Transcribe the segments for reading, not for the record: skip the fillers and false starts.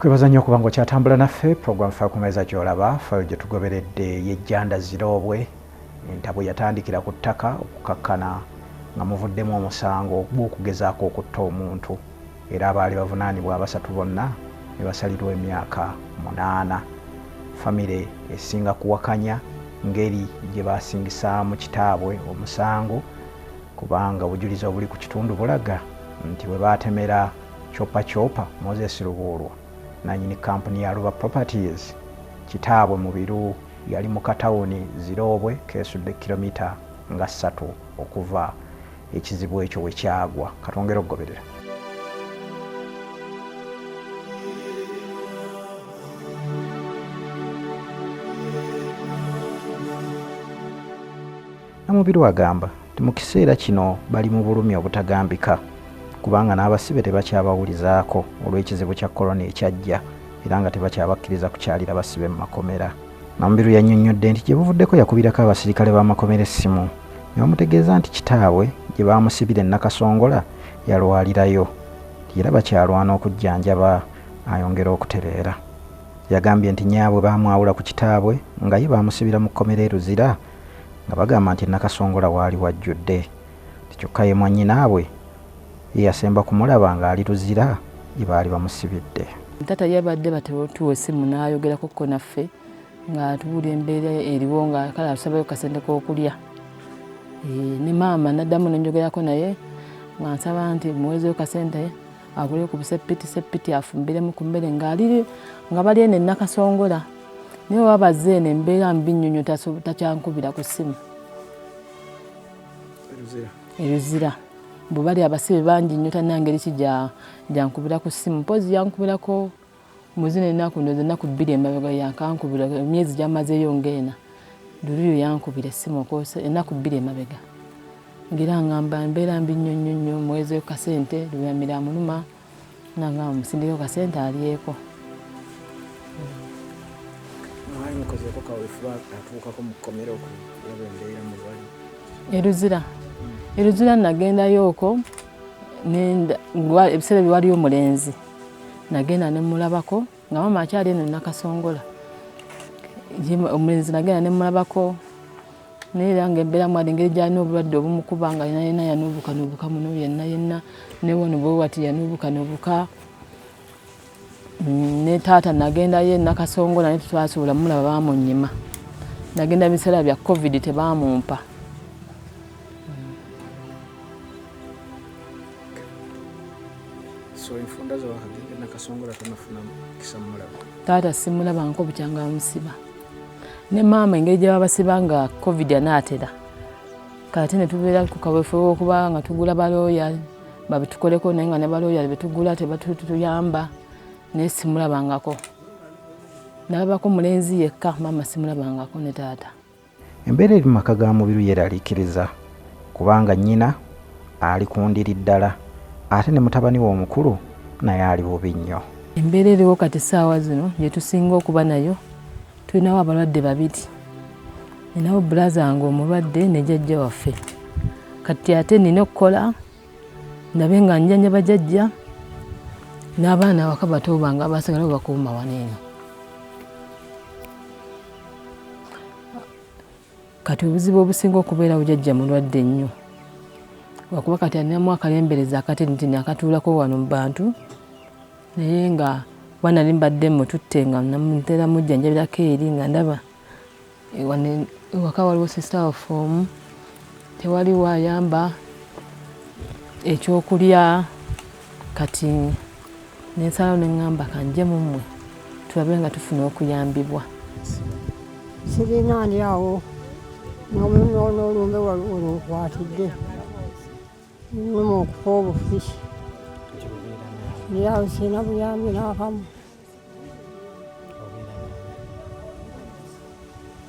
Kwebaza nnyo okuba ng'okyatambula naffe program fa ku meeza gy'olaba FAYIRO gye tugoberedde y'ejjanda ziroobwe entabwe yatandikira ku ttaka okukakkana nga muvuddemu omusango gw'okugezaako okutta omuntu era abaali bavunaanibwa abasatu bonna ne basalirwa emyaka 8. Famile esinga kuwakanya ngeri gye baasingisaamu kitaabwe omusango kubanga obujulizi obuli ku kitundu bulaga nti bwe baatemera Chopa Moses Lubuulwa nanyini kampuni ya Ruba Properties kitaabwe Mubiru yali mu katawuni ziroobwe kesudde kilomita nga 3 okuva ekizibu ekyo we kyagwa. Katongera okugoberera. Mubiru agamba nti mu kiseera kino bali mu bulumi obutagambika kubanga n'abasibe tebakyabawulizaako olw'ekizibu kya korona ekyajja era nga tebakyabakkiriza kukyalira basibe mu makomera. Mubiru yannyonnyodde nti gye buvuddeko yakubirako abasirikale b'amakomera essimu ne bamutegeeza nti kitaabwe gye baamusibira e Nakasongola yalwalirayo era bakyalwana okujjanjaba ayongera okutereera. Yagambye nti nyaabwe baamwawula ku kitaabwe nga ye baamusibira mu kkomera e Luzira nga bagamba nti Nakasongola waali wajjudde kyokka ye mwannyinaabwe ye yasemba kumulaba nga ali Luzira gye baali bamusibidde. Taata yabadde batuwa essimu n'ayogerako ko naffe nga tubuulira embeera eriwo nga kale asabayo kasente k'okulya. Ne maama naddamu nenjogerako naye nga nsaba nti muwezeyo kasente agule ku seppiti afumbiremu ku mmere nga bali eno e Nakasongola naye wabaze eno embeera mbi nnyo takyankubira ku ssimu. Luzira bwe bali abasibe bangi nnyo talina ngeri ki gyankubira ku ssimu. Mpozi yankubirako mu zino ennaku ndowooza ennaku 2 emabega yankankubira emyezi gyamazeeyo ng'ena Luliro yankubira essimu ennaku 2 emabega ngira ngamba embeera mbi nnyo muwezeyo kasente luyamira amuluma nanga musindikeyo kasente alyeko. Luzira nagendayo okwo ebiseera bye waliyo omulenzi nagenda ne mulabako nga maama akyali eno Nakasongola. Omulenzi nagenda ne mulabako naye era ng'embeera mwali engeri gy'alina obulwadde obumukuba nga yenna yanuubuka muno yenna ne wano bwe wati yanuubuka. Ne taata nagendayo e Nakasongola naye tetwasobola mulaba baamunnyima. Nagenda biseera bya COVID tebaamumpa. Taata simulabangako bukyanga bamusiba. Ne maama engeri gye babasiba nga COVID anaatera. Kati ne tubeera ku kaweefube w'okuba nga tugula balooya babitukoleko naye nga ne balooya betugula tebatuyamba naye simulabangako. Nalabako mulenzi yekka maama simulabangako ne taata. Embeera eri mu maka ga Mubiru yeeraliikiriza kubanga nnyina ali ku ndiri ddala ate ne mutabani we omukulu naye ali bubi nnyo. Embeera eriwo kati essaawa zino gye tusinga okuba nayo tulinawo abalwadde 2. Ninawo bulaza nga omulwadde ne jjajja waffe. Kati ate nina okukola ndabe nga njanjaba bajjajja n'abaana awaka bato bange abasigala bakuuma wano eno. Kati obuzibu obusinga okubeera bujjajja mulwadde nnyo. Wakuba kati alinamu akalembereza akati nti nakatuulako wano mu bantu naye nga wanali mbadde mututte nga ntera mujjanjabirako eri nga ndaba ewaka waliwo sister of home tewali waayamba ekyokulya kati nensalawo neŋŋamba kanje mu mmwe tulabe nga tufuna okuyambibwa. Sirina ali awo n'olumbe olunkwatidde numa okufa obufi yawe sina buyambi n'akamu.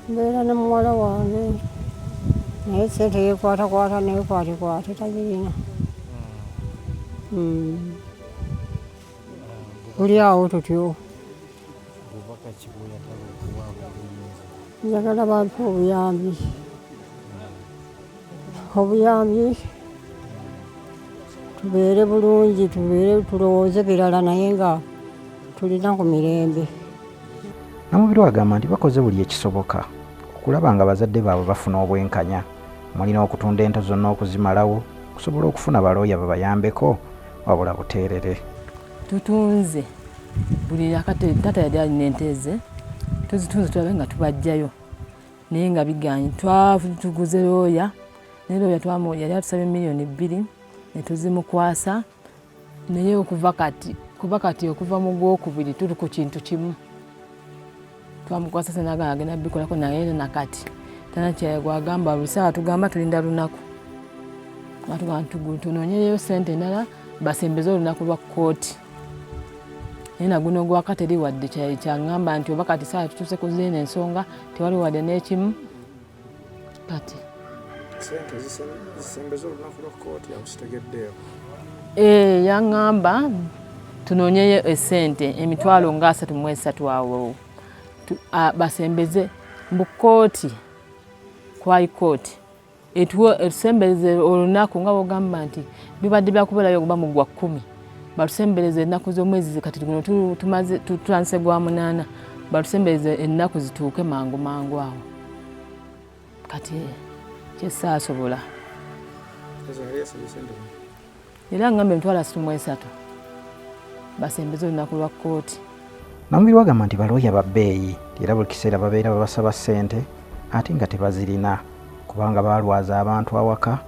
Mbeera ne muwala wange naye sente yeekwatakwata neekwatikwate tagirina. Tuli awo tutyo. Njagala bampe obuyambi tubeere bulungi tulowooze birala naye nga tulina ku mirembe. Namubiru agamba nti bakoze buli ekisoboka okulaba nga bazadde baabwe bafuna obwenkanya. Mulina okutunda ento zonna okuzimalawo okusobola okufuna balooya babayambeko wabula buteerere. Tutunze buli akate Taata yali alina ente ze tuzitunze tulabe nga tubajjayo naye nga biganye. Tuguze looya naye looya yali atusabye $2,000,000 ne tuzimukwasa naye okuva kati okuva mu Gwokubiri tuli ku kintu kimu. Twamukwasa senaga agenda bikolako naye nakati tanakyaya gwagamba busaa tugamba tulinda lunaku. Tunoonyeyo ssente endala basembeze olunaku lwa kkooti. Naye naguno gwaka teri wadde kyaŋŋamba nti oba kati saa tutuuse ku zino ensonga tewali wadde n'ekimu. Kati Ssente zisembeze olunaku lwa kkooti yakusitegeddeyo. Yaŋŋamba tunoonyeyo essente emitwalo nga 33 awo basembeze mu kkooti ku High Court etusembeze olunaku nga bw'ogamba nti bibadde byakubeerayo okuba mu gwa 10 batusembereze ennaku z'omwezi kati guno tumaze tutandise gwa 8 batusembereze ennaku zituuke mangu awo kati kyesaasobola era ngamba emitwalo 33 basembeze olunaku lwa kkooti. Namubiru agamba nti balooya babbeeyi era buli kiseera babeera babasaba ssente ate nga tebazirina kubanga baalwaza abantu awaka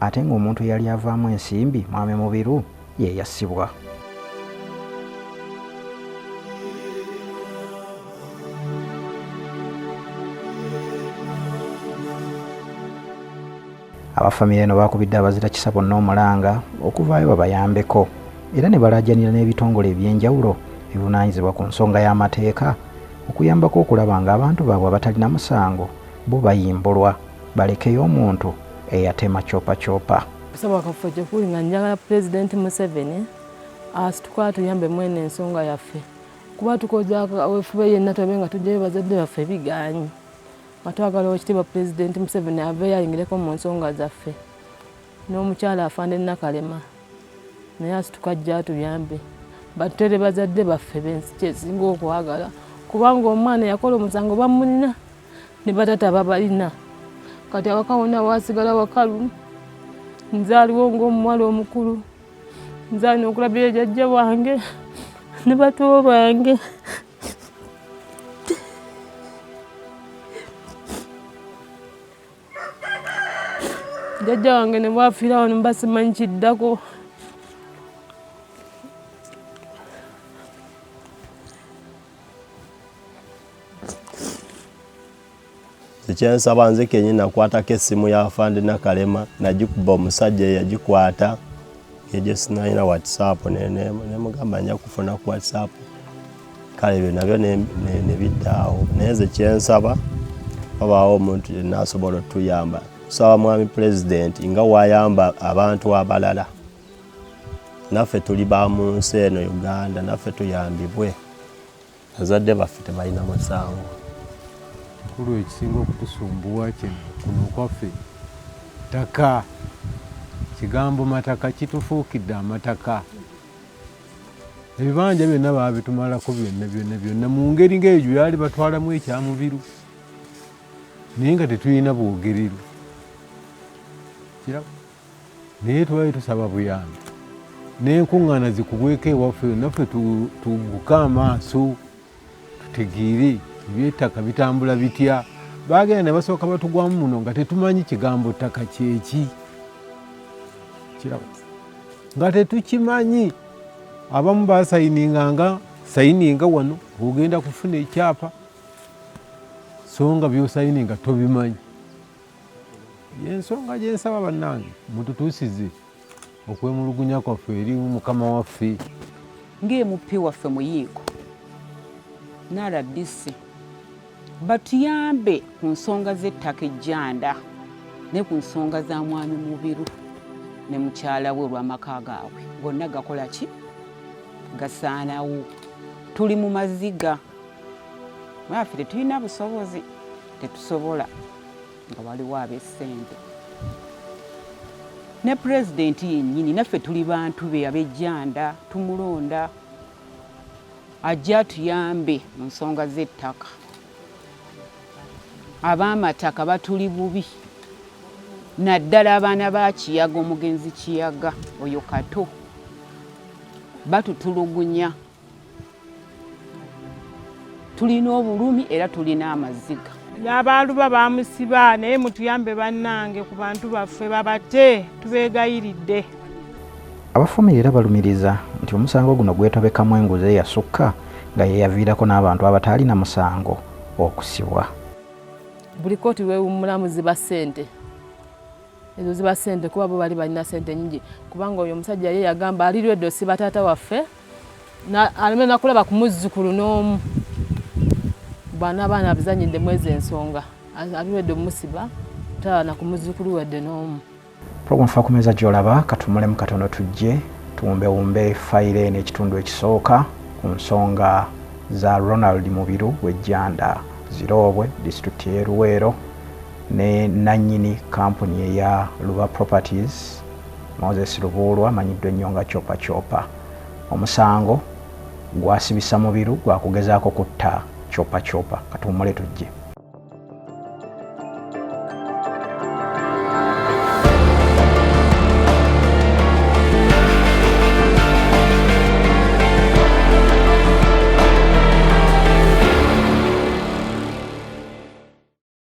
ate ng'omuntu yali avaamu ensimbi mwami Mubiru ye yassibwa. Abafamile eno baakubidde abazira kisa bonna omulanga okuvaayo babayambeko era ne balaajanira n'ebitongole eby'enjawulo ebivunaanyizibwa ku nsonga y'amateeka okuyambako okulaba nga abantu baabwe abatalina musango bo bayimbulwa balekeyo omuntu eyatema coopa. Kusaba kaffe kyekuli nga njagala Pulezidenti Museveni asituka tuyambe mwene ensonga yaffe kuba tukoza weefube yenna tulabe nga tujjayo bazadde baffe biganyi. Twagala Oweekitiibwa Pulezidenti Museveni aveeyo ayingireko mu nsonga zaffe n'omukyala Afande Nakalema naye asituka ajja atuyambe batutere bazadde baffe bensi kyesinga okwagala kubanga omwana yakola omusango bamulina ne batata babalina kati awaka wonna waasigala wakalu. Nzaaliwo ng'omuwala omukulu nzaalina okulabira jjajja wange ne bato bange. Jjajja wange ne bwafiira wano mbasimanyi kiddako. Kyensaba nze kennyini nakwatako essimu ya Afande Nakalema nagikuba omusajja yagikwata egye sinalina WhatsApp ne mugamba nja kufuna ku WhatsApp kale ebyo nabyo ne biddaawo naye nze kyensaba wabaawo omuntu yenna asobola otuyamba. Tusaba mwami Pulezidenti nga wayamba abantu abalala naffe tuli ba mu nsi eno Uganda naffe tuyambibwe bazadde baffe tebalina musango. Kulu ekisinga okutusumbuwa kino kuno kwaffe ttaka kigambo mataka kitufuukidde amataka. Ebibanja byonna baabitumalako byonna mu ngeri ng'egyo yali batwalamu ekya Mubiru naye nga tetulina bwogerero kiraba naye twali tusaba buyambi n'enkuŋŋaana zikubweko ewaffe naffe tuguke amaaso tutegeere eby'ettaka bitambula bitya. Baagenda ne basooka batugwamu muno nga tetumanyi kigambo ttaka kyeki kiraba nga tetukimanyi. Abamu baasayininganga sayininga wano ogenda kufuna ekyapa so nga by'osayininga tobimanyi. Y'ensonga gye nsaba bannange mututuusize okwemulugunya kwaffe eri Mukama waffe. ng'MP waffe Muyiiko n'RDC batuyambe ku nsonga z'ettaka ejjanda ne ku nsonga za mwami Mubiru ne mukyala we olw'amaka gaabwe gonna gakola ki gasaanawo. Tuli mu maziga mwaffe tetulina busobozi tetusobola nga waliwo ab'essente ne Pulezidenti yennyini naffe tuli bantu be ab'ejjanda tumulonda ajja tuyambe mu nsonga z'ettaka. Ab'amataka batuli bubi, naddala abaana ba Kiyaga, omugenzi Kiyaga oyo Kato, batutulugunya. Tulina obulumi era tulina amaziga. Abantu bamusiba naye mutuyambe bannange ku bantu baffe babate, tubeegayiridde. Abafamile era balumiriza nti omusango guno gwetobekamu enguzi eyasukka nga yeyaviirako n'abantu abataalina musango okusibwa. Buli kooti weewummulamu ziba ssente. Ezo ziba ssente kuba bo bali balina ssente nyingi, kubanga oyo omusajja ye yagamba alirwedde osiba taata waffe aleme nakulaba ku muzzukulu n'omu. Bana abaana bizanyidde mwezi ensonga alirwedde omusiba talaba ku muzzukulu wedde n'omu. Program fa kumeza gy'olaba katumulemu katono tujje tuwumbewumbe fayiro eno ekitundu ekisooka ku nsonga za Ronald Mubiru w'ejjanda Zirobwe disitulikiti y'e Luweero ne nannyini kampuni eya Luba Properties Moses Lubuulwa amanyiddwa ennyo nga Chopa Chopa. Omusango gwasibisa Mubiru gwakugezaako kutta Chopa Chopa. Katuwummule tujje.